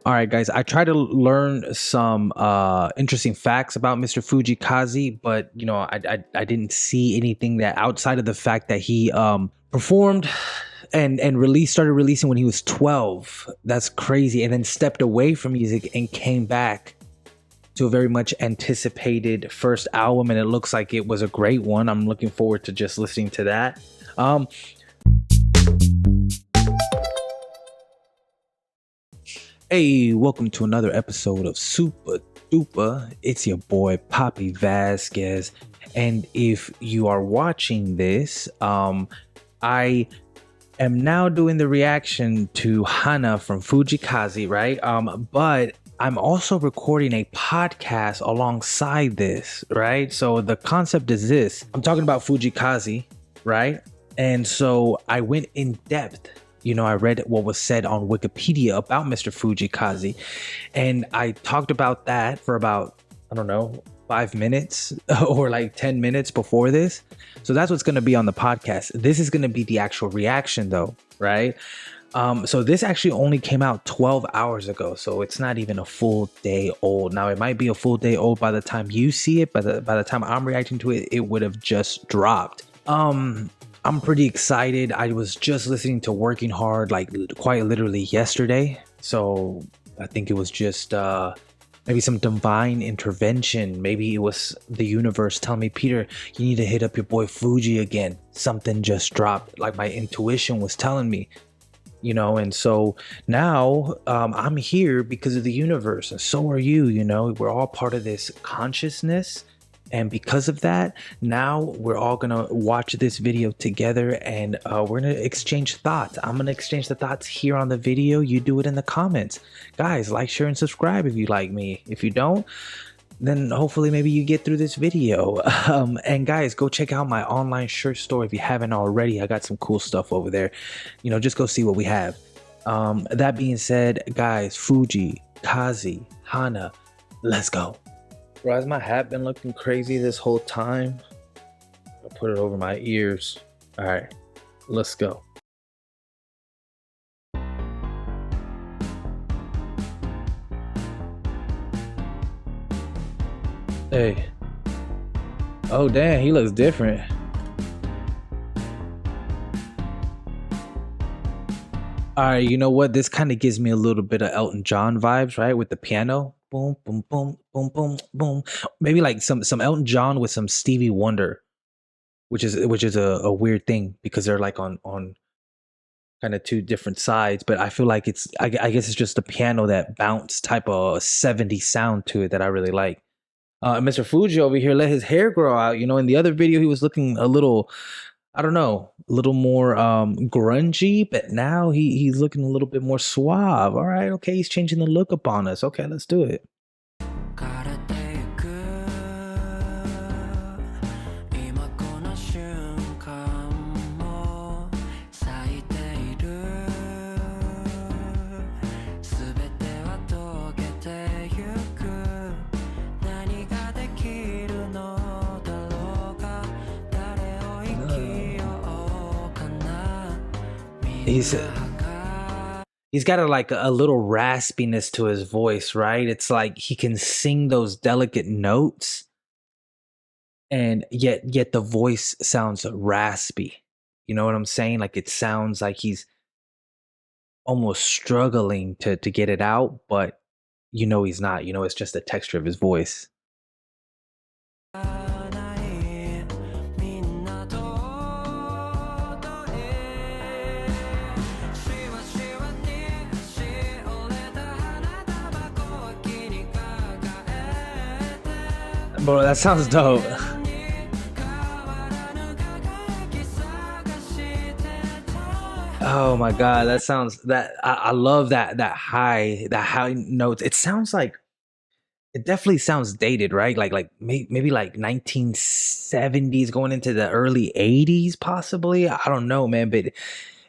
All right, guys. I tried to learn some interesting facts about Mr. Fujii Kaze, but I didn't see anything that outside of the fact that he performed and started releasing when he was 12. That's crazy. And then stepped away from music and came back to a very much anticipated first album, and it looks like it was a great one. I'm looking forward to just listening to that. Hey, welcome to another episode of Supadupa. It's your boy Papi Vazquez, and if you are watching this, I am now doing the reaction to Hana from Fujii Kaze, right? But I'm also recording a podcast alongside this, right? So the concept is this: I'm talking about Fujii Kaze, right? And so I went in depth. I read what was said on Wikipedia about Mr. Fujii Kaze, and I talked about that for about, 5 minutes or like 10 minutes before this. So that's what's going to be on the podcast. This is going to be the actual reaction though, right? So this actually only came out 12 hours ago, so it's not even a full day old. Now it might be a full day old by the time you see it, but by the time I'm reacting to it, it would have just dropped. I'm pretty excited. I was just listening to Working Hard like quite literally yesterday. So I think it was just maybe some divine intervention. Maybe it was the universe telling me, Peter, you need to hit up your boy Fujii again. Something just dropped. Like my intuition was telling me, and so now I'm here because of the universe, and so are you. We're all part of this consciousness. And because of that, now we're all going to watch this video together, and we're going to exchange thoughts. I'm going to exchange the thoughts here on the video. You do it in the comments. Guys, like, share, and subscribe if you like me. If you don't, then hopefully maybe you get through this video. And guys, go check out my online shirt store if you haven't already. I got some cool stuff over there. Just go see what we have. That being said, guys, Fujii Kaze, Hana, let's go. Bro, has my hat been looking crazy this whole time? I'll put it over my ears. All right, let's go. Hey. Oh, damn, he looks different. All right, you know what? This kind of gives me a little bit of Elton John vibes, right? With the piano. Boom, boom, boom, boom, boom, boom. Maybe like some Elton John with some Stevie Wonder, which is a weird thing because they're like on kind of two different sides. But I feel like I guess it's just the piano, that bounce type of 70s sound to it that I really like. Mr. Fujii over here let his hair grow out. In the other video he was looking a little, a little more grungy, but now he's looking a little bit more suave. All right, okay, he's changing the look up on us. Okay, let's do it. He's got a little raspiness to his voice, right? It's like he can sing those delicate notes, and yet the voice sounds raspy. You know what I'm saying? Like it sounds like he's almost struggling to get it out, but he's not. It's just the texture of his voice. Bro, that sounds dope. Oh my god, that sounds I love that high notes. It sounds like, it definitely sounds dated, right? Like maybe like 1970s going into the early 80s possibly. I don't know, man, but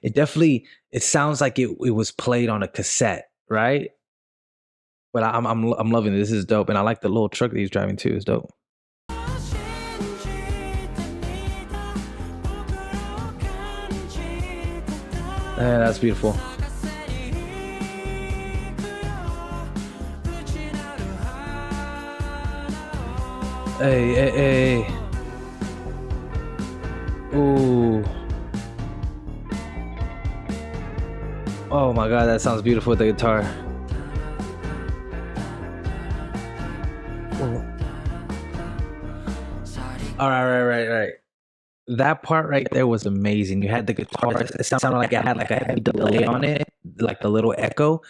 it sounds like it was played on a cassette, right? But I'm loving it. This is dope, and I like the little truck that he's driving too. It's dope. Yeah, that's beautiful. Hey, hey, hey. Ooh. Oh my god, that sounds beautiful with the guitar. Ooh. All right, right. That part right there was amazing. You had the guitar. It sounded like it had like a heavy delay on it, like the little echo,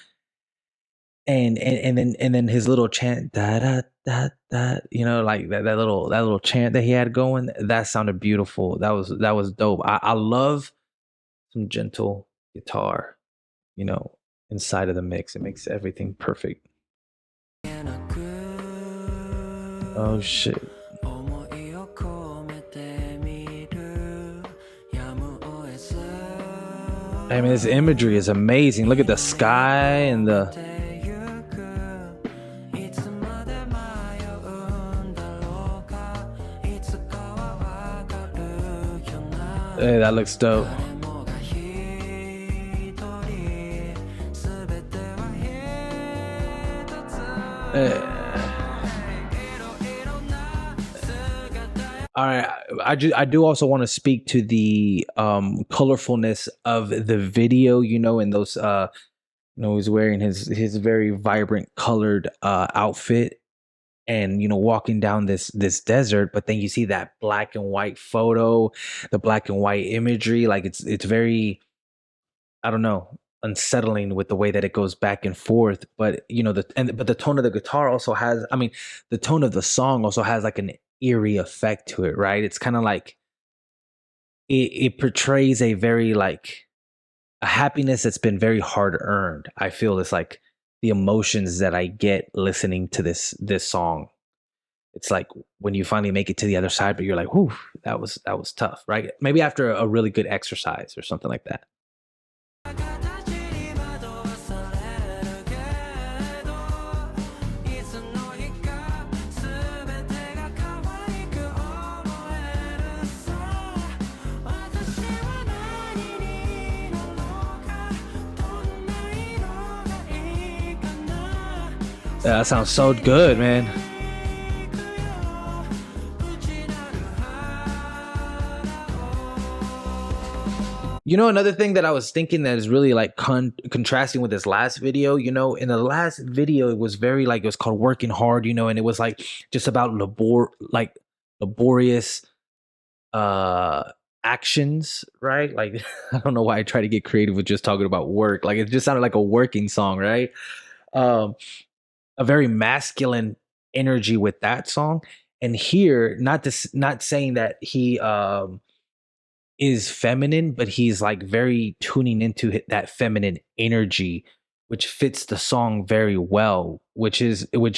and then his little chant, da da da da. You know, like that little chant that he had going. That sounded beautiful. That was dope. I love some gentle guitar. You know, inside of the mix, it makes everything perfect. Oh shit. I mean, this imagery is amazing. Look at the sky and the. Hey, that looks dope. All right, I do also want to speak to the colorfulness of the video. You know, in those he's wearing his very vibrant colored outfit, and walking down this desert, but then you see that black and white photo, the black and white imagery, like it's very, I don't know, unsettling with the way that it goes back and forth. But but the tone of the guitar also has, I mean, the tone of the song also has like an eerie effect to it, right? It's kind of like it portrays a very like a happiness that's been very hard earned. I feel it's like the emotions that I get listening to this song. It's like when you finally make it to the other side, but you're like, whew, that was tough, right? Maybe after a really good exercise or something like that. Yeah, that sounds so good, man. Another thing that I was thinking that is really like contrasting with this last video, in the last video, it was very like, it was called Working Hard, and it was like just about laborious actions, right? Like, I don't know why I try to get creative with just talking about work. Like, it just sounded like a working song, right? Um, a very masculine energy with that song. And here, not saying that he is feminine, but he's like very tuning into that feminine energy, which fits the song very well, which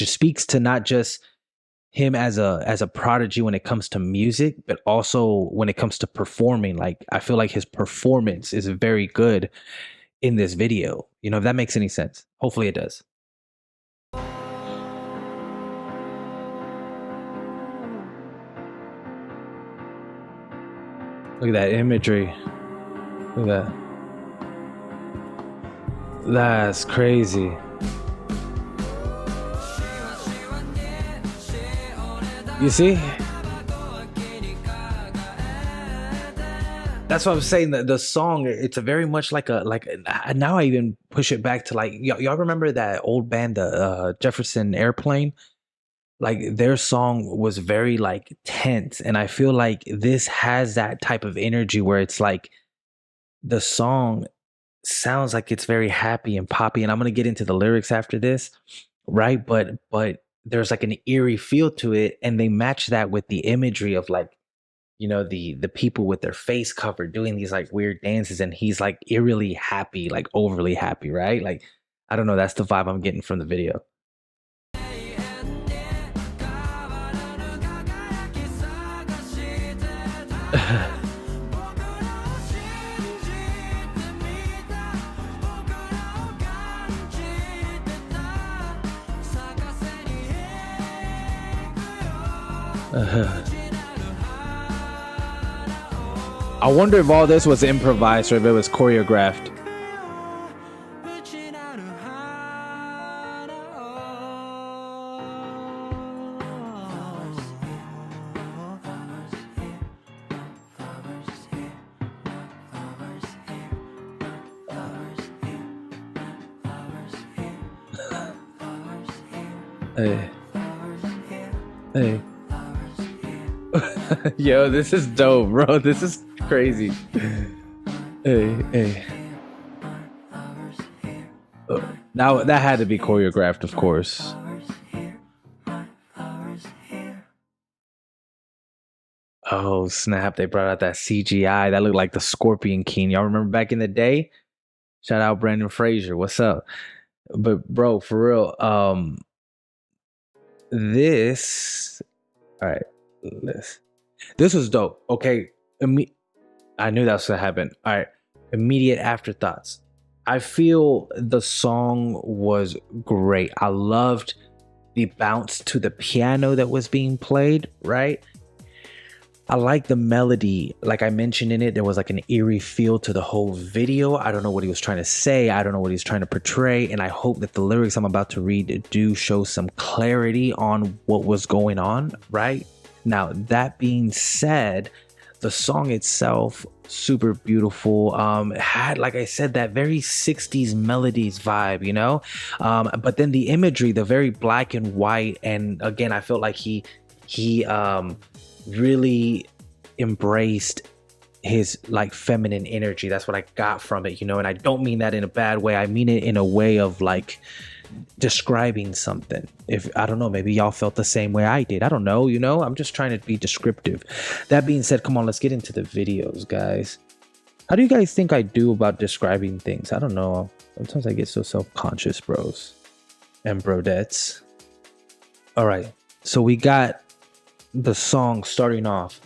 speaks to not just him as a prodigy when it comes to music, but also when it comes to performing. Like, I feel like his performance is very good in this video. If that makes any sense. Hopefully it does. Look at that imagery. Look at that. That's crazy. You see? That's what I'm saying. The song, it's a very much now I even push it back to like, y'all remember that old band, the Jefferson Airplane? Like, their song was very like tense, and I feel like this has that type of energy where it's like the song sounds like it's very happy and poppy, and I'm gonna get into the lyrics after this, right? But there's like an eerie feel to it, and they match that with the imagery of like, the people with their face covered doing these like weird dances, and he's like eerily happy, like overly happy, right? Like, I don't know, that's the vibe I'm getting from the video. I wonder if all this was improvised or if it was choreographed. Hey, hey. Yo, this is dope, bro. This is crazy. Hey, hey. Now that had to be choreographed, of course. Oh snap! They brought out that CGI that looked like the Scorpion King. Y'all remember back in the day? Shout out Brandon Fraser. What's up? But bro, for real, this. All right, this was dope. Okay, I knew that was gonna happen. All right, immediate afterthoughts. I feel the song was great. I loved the bounce to the piano that was being played, right? I like the melody. Like I mentioned in it, there was like an eerie feel to the whole video. I don't know what he was trying to say. I don't know what he's trying to portray. And I hope that the lyrics I'm about to read do show some clarity on what was going on, right? Now, that being said, the song itself, super beautiful. Had, like I said, that very 60s melodies vibe, you know? But then the imagery, the very black and white. And again, I felt like he really embraced his like feminine energy. That's what I got from it, you know. And I don't mean that in a bad way. I mean it in a way of like describing something. If I don't know, maybe y'all felt the same way I did. I don't know, you know. I'm just trying to be descriptive. That being said, come on, let's get into the videos, guys. How do you guys think I do about describing things? I don't know. Sometimes I get so self-conscious, bros and brodettes. All right, so we got the song starting off.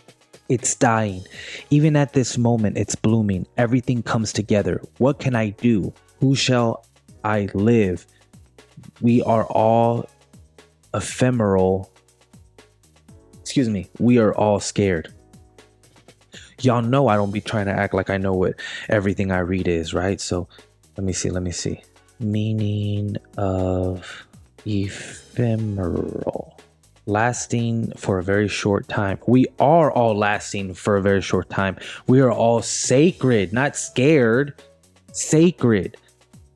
It's dying. Even at this moment, it's blooming. Everything comes together. What can I do? Who shall I live? We are all ephemeral. Excuse me. We are all scared. Y'all know I don't be trying to act like I know what everything I read is, right? So let me see. Meaning of ephemeral. Lasting for a very short time. We are all lasting for a very short time. We are all sacred, not scared. Sacred.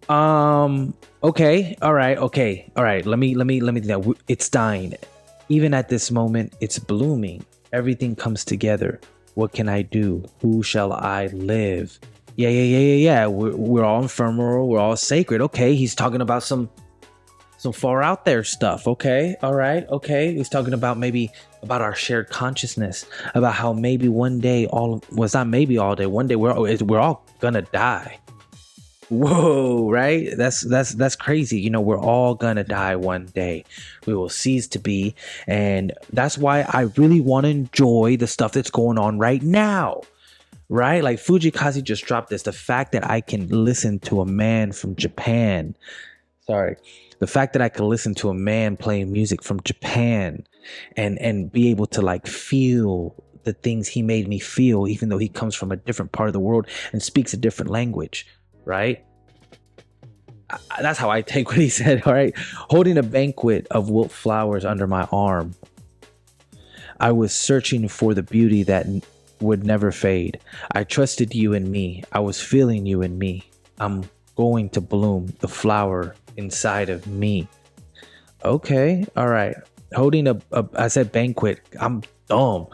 Okay. All right. Let me do that. It's dying. Even at this moment, it's blooming. Everything comes together. What can I do? Who shall I live? Yeah. We're all ephemeral. We're all sacred. Okay. He's talking about some far out there stuff. Okay. All right. Okay. He's talking about maybe about our shared consciousness, about how maybe one day one day we're all gonna die. Whoa, right? That's crazy. You know, we're all gonna die one day. We will cease to be. And that's why I really want to enjoy the stuff that's going on right now. Right? Like Fujii Kaze just dropped this. The fact that I can listen to a man from Japan. The fact that I could listen to a man playing music from Japan and be able to like feel the things he made me feel, even though he comes from a different part of the world and speaks a different language, right? That's how I take what he said, all right? Holding a banquet of wilt flowers under my arm, I was searching for the beauty that would never fade. I trusted you and me. I was feeling you and me. I'm going to bloom the flower inside of me. Okay, all right. Holding I said banquet. I'm dumb.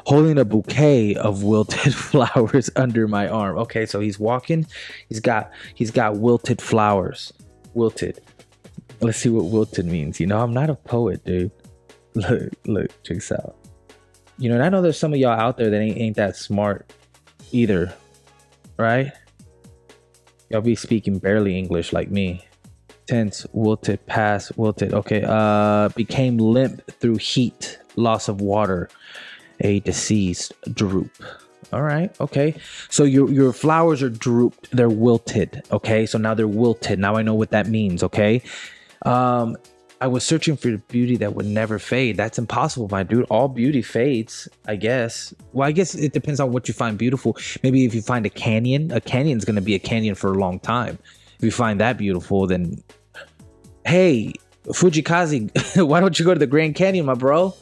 Holding a bouquet of wilted flowers under my arm. Okay, so he's walking. He's got wilted flowers. Wilted. Let's see what wilted means. You know, I'm not a poet, dude. Look, check this out. You know, and I know there's some of y'all out there that ain't that smart either, right? Y'all be speaking barely English like me. Tense, wilted, past, wilted. Okay, became limp through heat, loss of water, a deceased, droop. All right, okay. So your flowers are drooped, they're wilted. Okay, so now they're wilted. Now I know what that means. Okay. I was searching for beauty that would never fade. That's impossible, my dude. All beauty fades, I guess. Well, I guess it depends on what you find beautiful. Maybe if you find a canyon's gonna be a canyon for a long time. If you find that beautiful, then hey, Fujii Kaze, why don't you go to the Grand Canyon, my bro?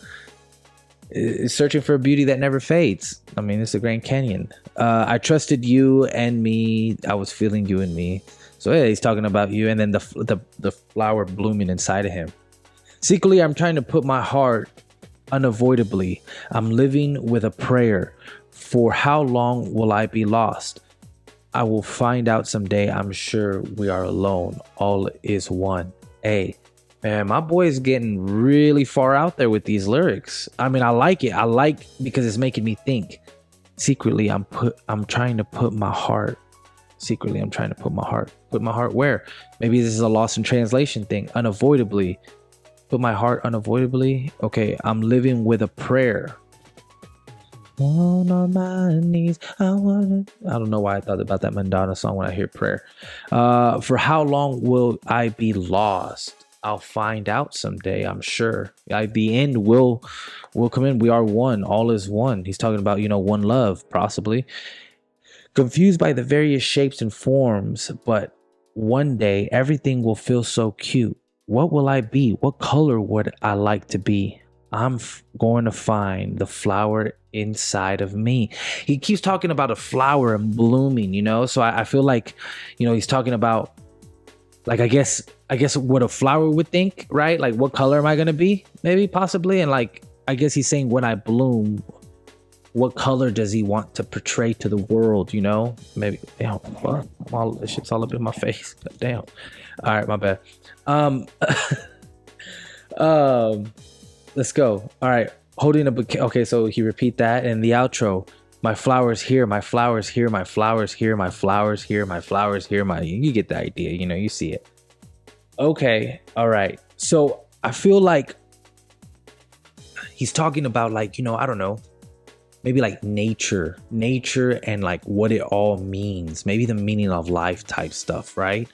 Searching for a beauty that never fades. I mean, it's the Grand Canyon. I trusted you and me. I was feeling you and me. So yeah, he's talking about you, and then the flower blooming inside of him. Secretly, I'm trying to put my heart unavoidably. I'm living with a prayer. For how long will I be lost? I will find out someday. I'm sure we are alone. All is one. Hey, man, my boy is getting really far out there with these lyrics. I mean, I like it. I like because it's making me think. Secretly, I'm trying to put my heart. Secretly, I'm trying to put my heart. Put my heart where? Maybe this is a lost in translation thing. Unavoidably. Put my heart unavoidably. Okay, I'm living with a prayer. On my knees, I don't know why I thought about that Madonna song when I hear prayer. For how long will I be lost? I'll find out someday, I'm sure. The end will come in. We are one. All is one. He's talking about, one love, possibly. Confused by the various shapes and forms, but one day everything will feel so cute. What will I be? What color would I like to be? I'm going to find the flower inside of me. He keeps talking about a flower and blooming, so I feel like, he's talking about, like, I guess what a flower would think, right? Like, what color am I going to be? Maybe, possibly. And like, I guess he's saying when I bloom, what color does he want to portray to the world, Maybe, damn, fuck, this shit's all up in my face. Damn. All right, my bad. Let's go. All right, holding a bouquet. Okay, so he repeat that in the outro. My flowers here, my flowers here, my flowers here, my flowers here, my flowers here. You get the idea, you see it. Okay, all right. So I feel like he's talking about, like, I don't know, maybe like nature and like what it all means, maybe the meaning of life type stuff, right?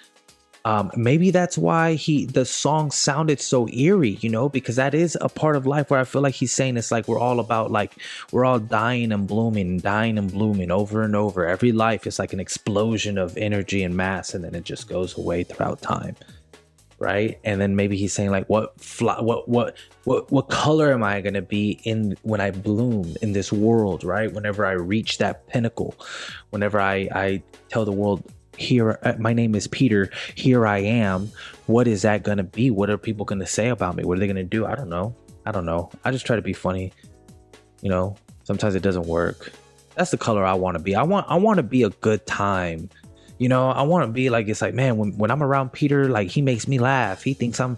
Maybe that's why the song sounded so eerie, because that is a part of life where I feel like he's saying it's like we're all about, like, we're all dying and blooming over and over. Every life is like an explosion of energy and mass, and then it just goes away throughout time, right? And then maybe he's saying, like, what color am I gonna be when I bloom in this world, right? Whenever I reach that pinnacle, whenever I tell the world, here, my name is Peter, here I am. What is that gonna be? What are people gonna say about me? What are they gonna do? I don't know. I just try to be funny. Sometimes it doesn't work. That's the color I want to be. I want to be a good time. I want to be like, it's like, man, when I'm around Peter, like, he makes me laugh. He thinks I'm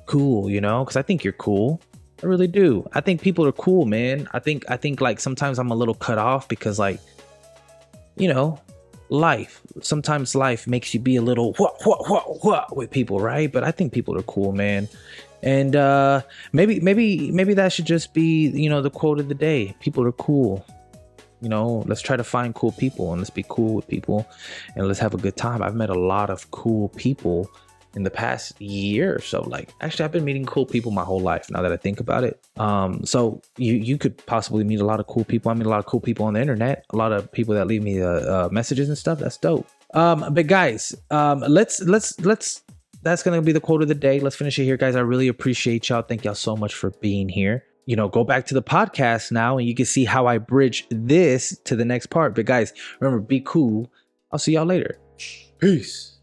cool, because I think you're cool. I really do. I think people are cool, man. I think like sometimes I'm a little cut off because, like, sometimes life makes you be a little what with people, right? But I think people are cool, man. And maybe that should just be, the quote of the day. People are cool. Let's try to find cool people and let's be cool with people and let's have a good time. I've met a lot of cool people in the past year or so. Like, actually, I've been meeting cool people my whole life, now that I think about it. So you could possibly meet a lot of cool people. I meet a lot of cool people on the internet, a lot of people that leave me messages and stuff. That's dope. But guys, that's gonna be the quote of the day. Let's finish it here, guys. I really appreciate y'all. Thank y'all so much for being here. Go back to the podcast now and you can see how I bridge this to the next part. But guys, remember, be cool. I'll see y'all later. Peace.